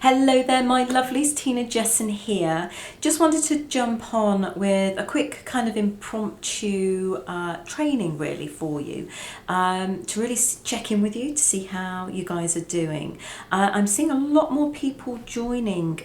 Hello there, my lovelies. Tina Jessen here. Just wanted to jump on with a quick kind of impromptu training really for you, to really check in with you to see how you guys are doing. I'm seeing a lot more people joining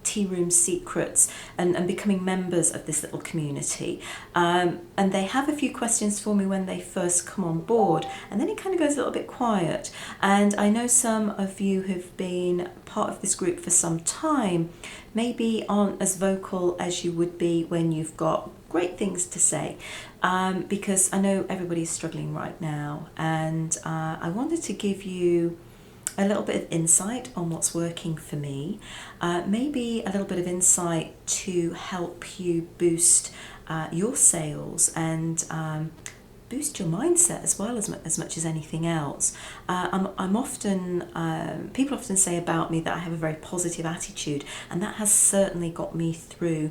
Tea Room Secrets and becoming members of this little community. And they have a few questions for me when they first come on board, and then it kind of goes a little bit quiet. And I know some of you who've been part of this group for some time maybe aren't as vocal as you would be when you've got great things to say, because I know everybody's struggling right now, and I wanted to give you a little bit of insight on what's working for me, maybe a little bit of insight to help you boost your sales and boost your mindset as well as much as anything else. I'm often, people often say about me that I have a very positive attitude, and that has certainly got me through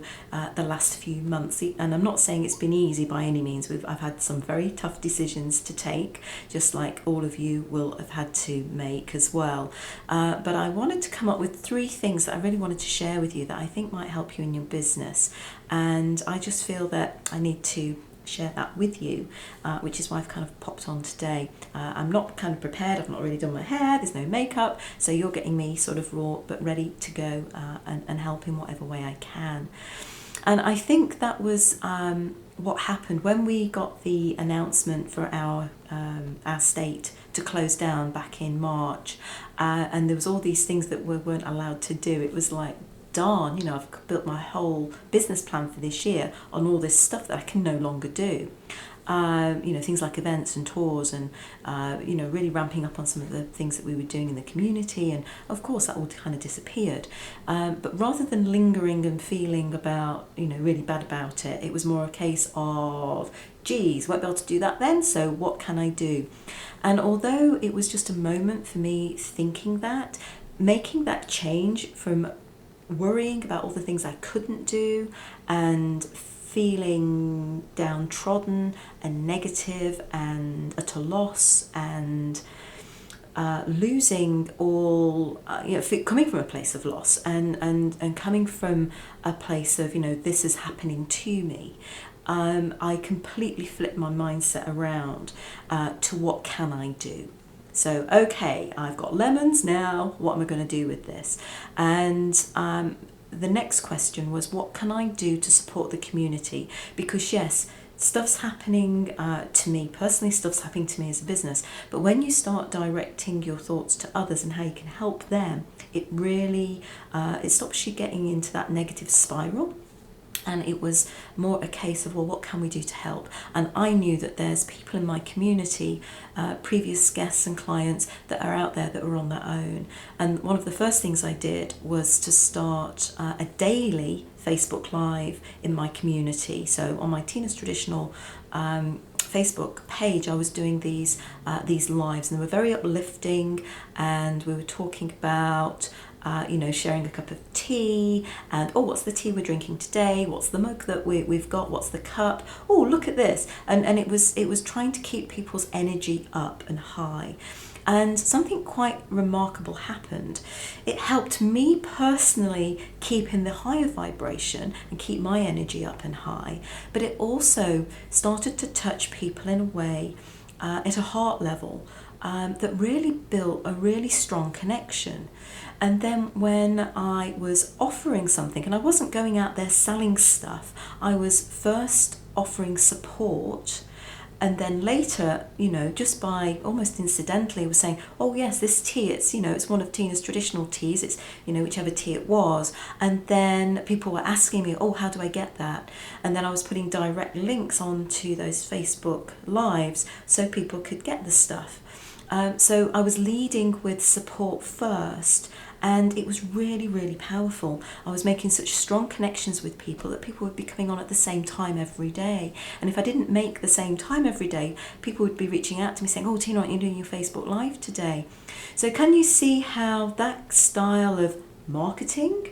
the last few months. And I'm not saying it's been easy by any means. I've had some very tough decisions to take, just like all of you will have had to make as well. But I wanted to come up with 3 things that I really wanted to share with you that I think might help you in your business. And I just feel that I need to share that with you, which is why I've kind of popped on today. I'm not kind of prepared, I've not really done my hair, there's no makeup, so you're getting me sort of raw but ready to go and help in whatever way I can. And I think that was what happened when we got the announcement for our state to close down back in March, and there was all these things that we weren't allowed to do. It was like, darn, you know, I've built my whole business plan for this year on all this stuff that I can no longer do. You know, things like events and tours and, you know, really ramping up on some of the things that we were doing in the community. And of course that all kind of disappeared. But rather than lingering and feeling about, you know, really bad about it, it was more a case of, geez, won't be able to do that then, so what can I do? And although it was just a moment for me thinking that, making that change from worrying about all the things I couldn't do and feeling downtrodden and negative and at a loss and losing all, you know, coming from a place of loss and coming from a place of, you know, this is happening to me. I completely flipped my mindset around to what can I do? So, okay, I've got lemons now, what am I going to do with this? And the next question was, what can I do to support the community? Because yes, stuff's happening to me personally, stuff's happening to me as a business, but when you start directing your thoughts to others and how you can help them, it really, it stops you getting into that negative spiral. And it was more a case of, well, what can we do to help? And I knew that there's people in my community, previous guests and clients that are out there that are on their own. And one of the first things I did was to start a daily Facebook Live in my community. So on my Tina's Traditional Facebook page, I was doing these lives, and they were very uplifting, and we were talking about you know, sharing a cup of tea and, oh, what's the tea we're drinking today? What's the mug that we've got? What's the cup? Oh, look at this. And it was trying to keep people's energy up and high. And something quite remarkable happened. It helped me personally keep in the higher vibration and keep my energy up and high. But it also started to touch people in a way at a heart level that really built a really strong connection. And then when I was offering something, and I wasn't going out there selling stuff, I was first offering support, and then later, you know, just by almost incidentally was saying, oh yes, this tea, it's, you know, it's one of Tina's traditional teas, it's, you know, whichever tea it was. And then people were asking me, oh, how do I get that? And then I was putting direct links onto those Facebook lives so people could get the stuff. So I was leading with support first, and it was really, really powerful. I was making such strong connections with people that people would be coming on at the same time every day. And if I didn't make the same time every day, people would be reaching out to me saying, oh, Tina, aren't you doing your Facebook Live today? So can you see how that style of marketing,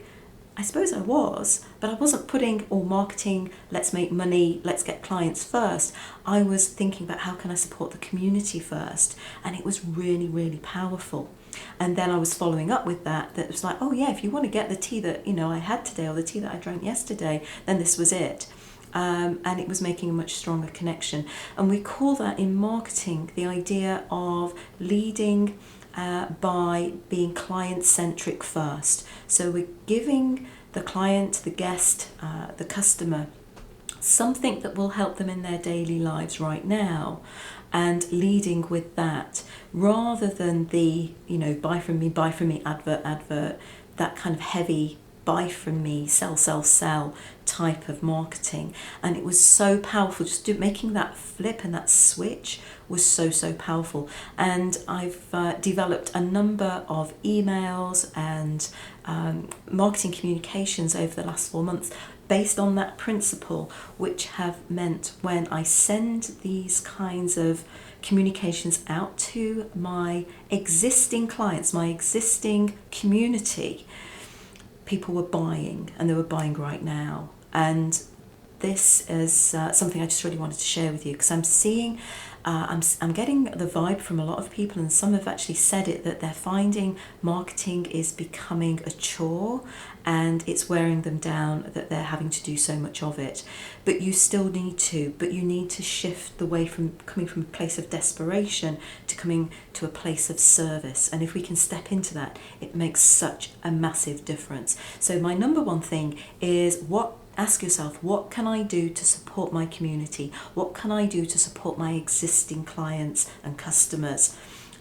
I suppose I was, but I wasn't putting all marketing, let's make money, let's get clients first. I was thinking about how can I support the community first, and it was really, really powerful. And then I was following up with that was like, oh yeah, if you want to get the tea that, you know, I had today, or the tea that I drank yesterday, then this was it. And it was making a much stronger connection. And we call that in marketing the idea of leading by being client-centric first. So we're giving the client, the guest, the customer, something that will help them in their daily lives right now, and leading with that, rather than the, you know, buy from me, advert, that kind of heavy buy from me, sell type of marketing. And it was so powerful. Just making that flip and that switch was so powerful. And I've developed a number of emails and marketing communications over the last 4 months based on that principle, which have meant when I send these kinds of communications out to my existing clients, my existing community, people were buying, and they were buying right now. And this is something I just really wanted to share with you, because I'm seeing, I'm getting the vibe from a lot of people, and some have actually said it, that they're finding marketing is becoming a chore and it's wearing them down, that they're having to do so much of it. But you still need to, but you need to shift the way from coming from a place of desperation to coming to a place of service. And if we can step into that, it makes such a massive difference. So my number one thing is, ask yourself, what can I do to support my community? What can I do to support my existing clients and customers?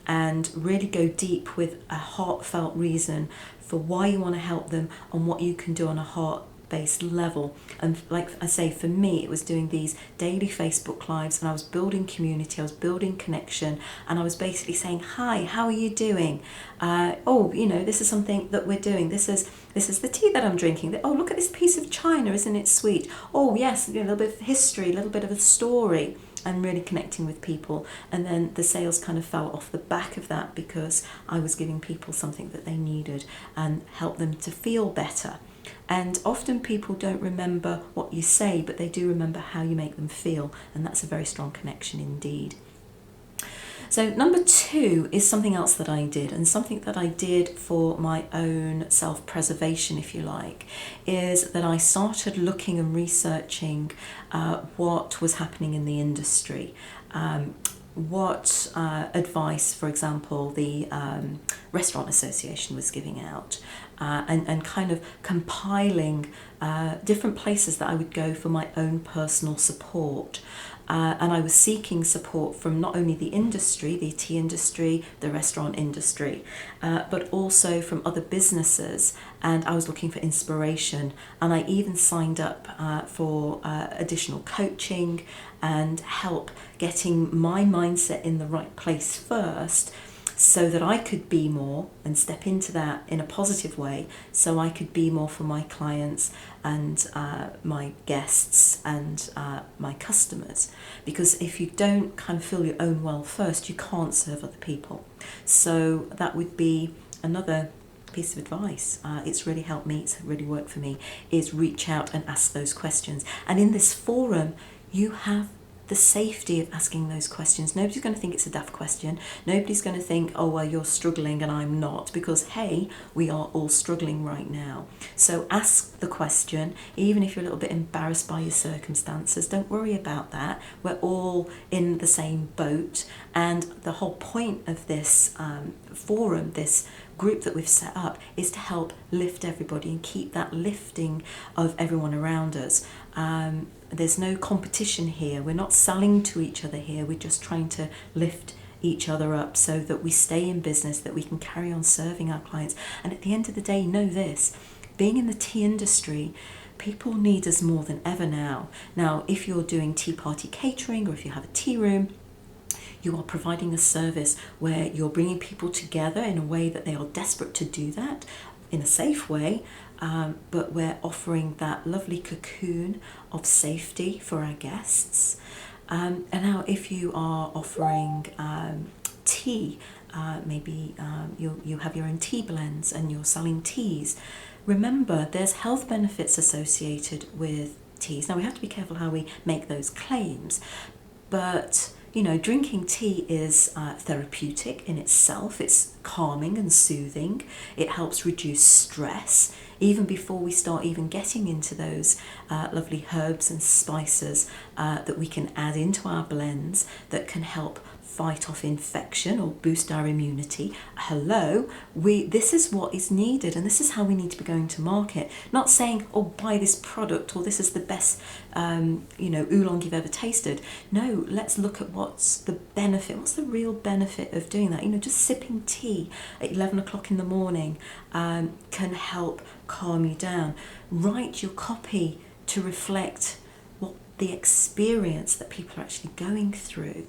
And really go deep with a heartfelt reason for why you want to help them and what you can do on a heart-based level. And like I say, for me, it was doing these daily Facebook Lives, and I was building community, I was building connection, and I was basically saying, hi, how are you doing? Oh, you know, this is something that we're doing. This is the tea that I'm drinking. Oh, look at this piece of china, isn't it sweet? Oh yes, a little bit of history, a little bit of a story, and really connecting with people. And then the sales kind of fell off the back of that, because I was giving people something that they needed and help them to feel better. And often people don't remember what you say, but they do remember how you make them feel, and that's a very strong connection indeed. So number 2 is something else that I did, and something that I did for my own self-preservation, if you like, is that I started looking and researching what was happening in the industry. What advice, for example, the Restaurant Association was giving out, and kind of compiling different places that I would go for my own personal support. And I was seeking support from not only the industry, the tea industry, the restaurant industry, but also from other businesses. And I was looking for inspiration. And I even signed up for additional coaching and help getting my mindset in the right place first, so that I could be more and step into that in a positive way, so I could be more for my clients and my guests and my customers. Because if you don't kind of fill your own well first, you can't serve other people. So that would be another piece of advice. It's really helped me, it's really worked for me, is reach out and ask those questions. And in this forum, you have the safety of asking those questions. Nobody's going to think it's a daft question. Nobody's going to think, oh, well, you're struggling and I'm not, because, hey, we are all struggling right now. So ask the question, even if you're a little bit embarrassed by your circumstances. Don't worry about that. We're all in the same boat. And the whole point of this forum, this group that we've set up, is to help lift everybody and keep that lifting of everyone around us. There's no competition here. We're not selling to each other here. We're just trying to lift each other up so that we stay in business, that we can carry on serving our clients. And at the end of the day, know this, being in the tea industry, people need us more than ever now. Now, if you're doing tea party catering, or if you have a tea room, you are providing a service where you're bringing people together in a way that they are desperate to do that, in a safe way, but we're offering that lovely cocoon of safety for our guests. And now if you are offering tea, maybe you have your own tea blends and you're selling teas, remember there's health benefits associated with teas. Now we have to be careful how we make those claims, but You know, drinking tea is therapeutic in itself. It's calming and soothing. It helps reduce stress even before we start even getting into those lovely herbs and spices that we can add into our blends that can help fight off infection or boost our immunity. Hello, this is what is needed, and this is how we need to be going to market. Not saying, oh, buy this product, or this is the best oolong you've ever tasted. No, let's look at what's the benefit, what's the real benefit of doing that. You know, just sipping tea at 11 o'clock in the morning can help calm you down. Write your copy to reflect what the experience that people are actually going through.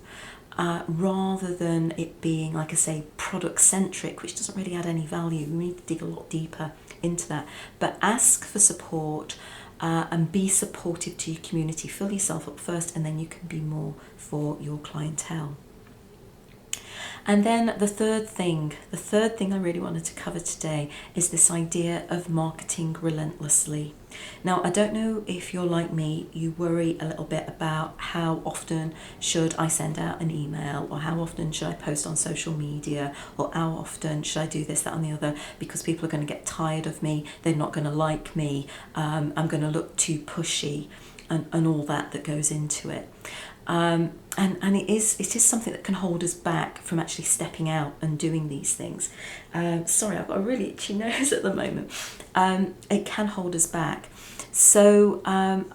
Rather than it being, like I say, product centric, which doesn't really add any value. We need to dig a lot deeper into that. But ask for support and be supportive to your community. Fill yourself up first, and then you can be more for your clientele. And then the third thing I really wanted to cover today is this idea of marketing relentlessly. Now, I don't know if you're like me, you worry a little bit about how often should I send out an email, or how often should I post on social media, or how often should I do this, that and the other, because people are going to get tired of me, they're not going to like me, I'm going to look too pushy, and all that goes into it. And it is something that can hold us back from actually stepping out and doing these things. Sorry, I've got a really itchy nose at the moment. It can hold us back. So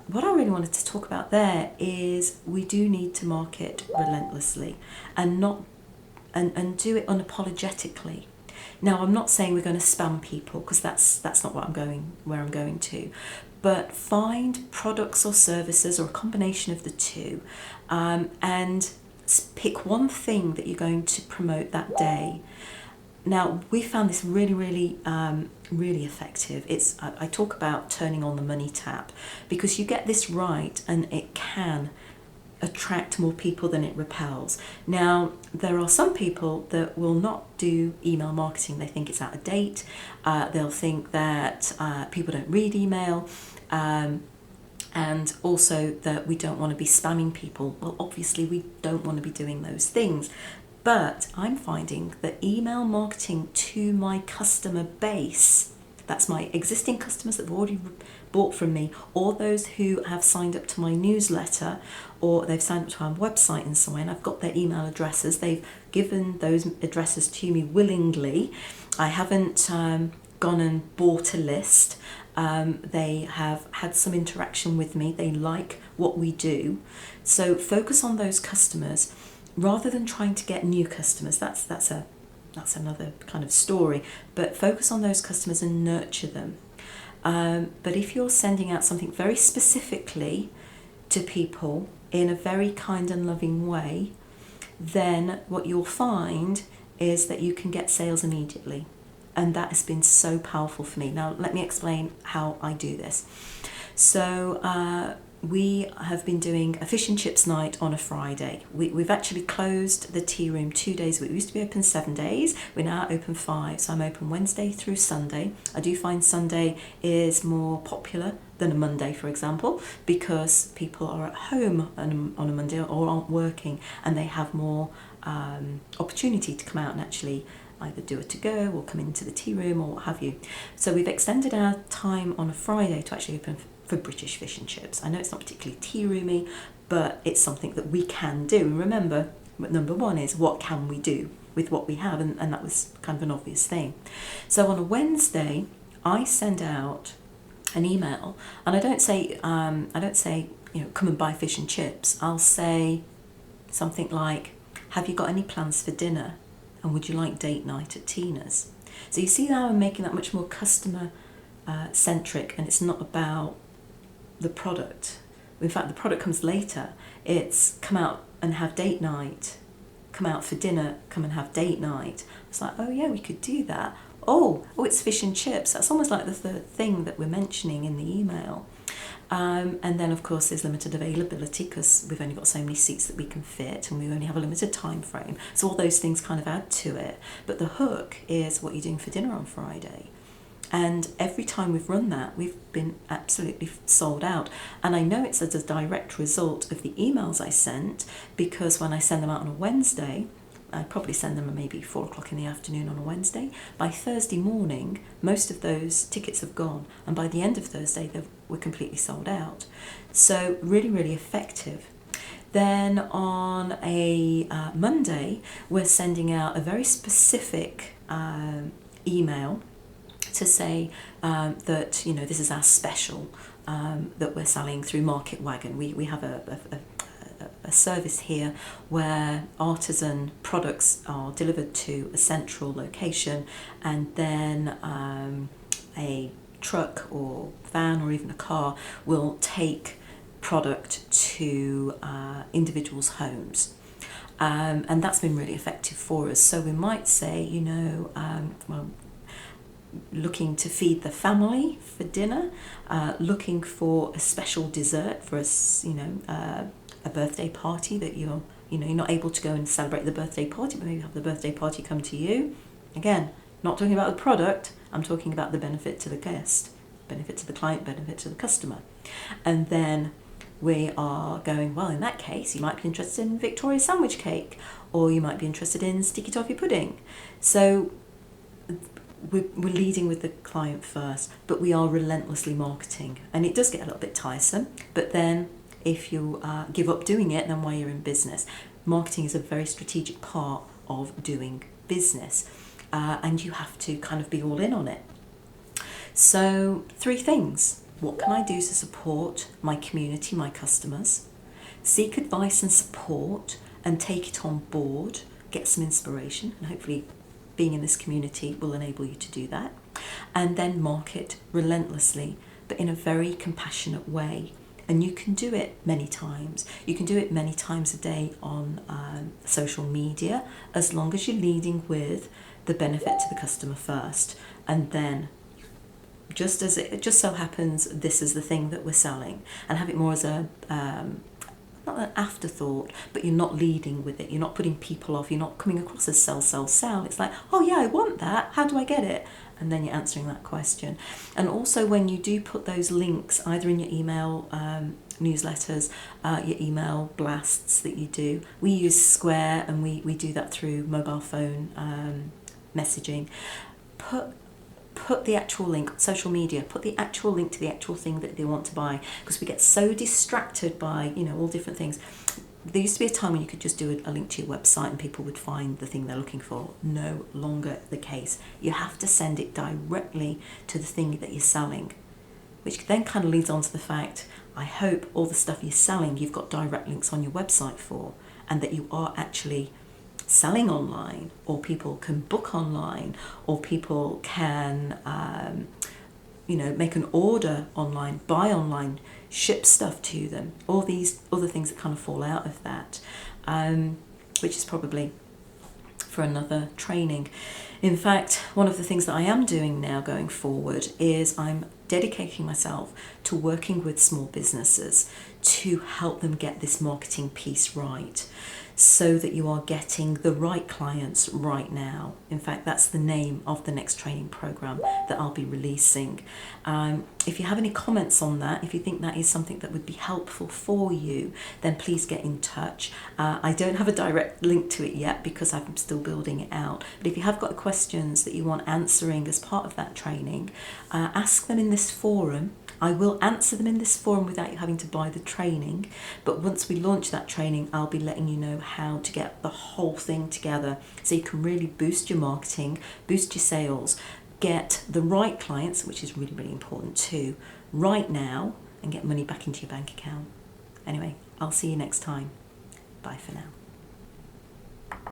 what I really wanted to talk about there is we do need to market relentlessly and do it unapologetically. Now, I'm not saying we're going to spam people, because that's not where I'm going to. But find products or services, or a combination of the two, and pick one thing that you're going to promote that day. Now, we found this really, really, really effective. I talk about turning on the money tap, because you get this right and it can attract more people than it repels. Now, there are some people that will not do email marketing. They think it's out of date. They'll think that people don't read email, and also that we don't want to be spamming people. Well, obviously we don't want to be doing those things. But I'm finding that email marketing to my customer base, that's my existing customers that have already bought from me, or those who have signed up to my newsletter, or they've signed up to our website and so on. I've got their email addresses. They've given those addresses to me willingly. I haven't gone and bought a list. They have had some interaction with me. They like what we do. So focus on those customers rather than trying to get new customers. That's another kind of story. But focus on those customers and nurture them. But if you're sending out something very specifically to people in a very kind and loving way, then what you'll find is that you can get sales immediately. And that has been so powerful for me. Now, let me explain how I do this. So we have been doing a fish and chips night on a Friday. We've actually closed the tea room 2 days a week. We used to be open 7 days. We're now open 5. So I'm open Wednesday through Sunday. I do find Sunday is more popular than a Monday, for example, because people are at home on a Monday or aren't working, and they have more opportunity to come out and actually either do a to-go or come into the tea room or what have you. So we've extended our time on a Friday to actually open for British fish and chips. I know it's not particularly tea roomy, but it's something that we can do. And remember, number one is what can we do with what we have, and that was kind of an obvious thing. So on a Wednesday, I send out an email, and I don't say come and buy fish and chips. I'll say something like, have you got any plans for dinner? And would you like date night at Tina's? So you see how I'm making that much more customer centric, and it's not about the product. In fact, the product comes later. It's come out and have date night, come out for dinner, come and have date night. It's like, oh yeah, we could do that. Oh, it's fish and chips. That's almost like the third thing that we're mentioning in the email. And then, of course, there's limited availability because we've only got so many seats that we can fit, and we only have a limited time frame. So all those things kind of add to it. But the hook is what you're doing for dinner on Friday. And every time we've run that, we've been absolutely sold out. And I know it's as a direct result of the emails I sent, because when I send them out on a Wednesday, I probably send them at maybe 4 o'clock in the afternoon on a Wednesday. By Thursday morning, most of those tickets have gone. And by the end of Thursday, they were completely sold out. So really, really effective. Then on a Monday, we're sending out a very specific email to say that, this is our special that we're selling through Market Wagon. We have a service here where artisan products are delivered to a central location, and then a truck or van or even a car will take product to individuals' homes. And that's been really effective for us. So we might say, looking to feed the family for dinner, looking for a special dessert for a birthday party that you're not able to go and celebrate the birthday party, but maybe have the birthday party come to you. Again, not talking about the product, I'm talking about the benefit to the guest, benefit to the client, benefit to the customer. And then we are going, well, in that case, you might be interested in Victoria sandwich cake, or you might be interested in sticky toffee pudding. So we're leading with the client first, but we are relentlessly marketing. And it does get a little bit tiresome, but then if you give up doing it, then why you're in business. Marketing is a very strategic part of doing business, and you have to kind of be all in on it. So 3 things. What can I do to support my community, my customers? Seek advice and support and take it on board. Get some inspiration, and hopefully being in this community will enable you to do that. And then market relentlessly, but in a very compassionate way. And you can do it many times. You can do it many times a day on social media, as long as you're leading with the benefit to the customer first. And then, just as it just so happens, this is the thing that we're selling, and have it more as a not an afterthought, but you're not leading with it. You're not putting people off. You're not coming across as sell, sell, sell. It's like, oh yeah, I want that. How do I get it? And then you're answering that question. And also when you do put those links, either in your email newsletters, your email blasts that you do, we use Square, and we do that through mobile phone messaging. Put the actual link, social media, put the actual link to the actual thing that they want to buy, because we get so distracted by, all different things. There used to be a time when you could just do a link to your website and people would find the thing they're looking for. No longer the case. You have to send it directly to the thing that you're selling, which then kind of leads on to the fact, I hope all the stuff you're selling, you've got direct links on your website for, and that you are actually selling online, or people can book online, or people can make an order online, buy online, ship stuff to them, all these other things that kind of fall out of that, which is probably for another training. In fact, one of the things that I am doing now going forward is I'm dedicating myself to working with small businesses to help them get this marketing piece right, so that you are getting the right clients right now. In fact, that's the name of the next training program that I'll be releasing. If you have any comments on that, if you think that is something that would be helpful for you, then please get in touch. I don't have a direct link to it yet because I'm still building it out. But if you have got questions that you want answering as part of that training, ask them in this forum. I will answer them in this forum without you having to buy the training. But once we launch that training, I'll be letting you know how to get the whole thing together, so you can really boost your marketing, boost your sales, get the right clients, which is really, really important too, right now, and get money back into your bank account. Anyway, I'll see you next time. Bye for now.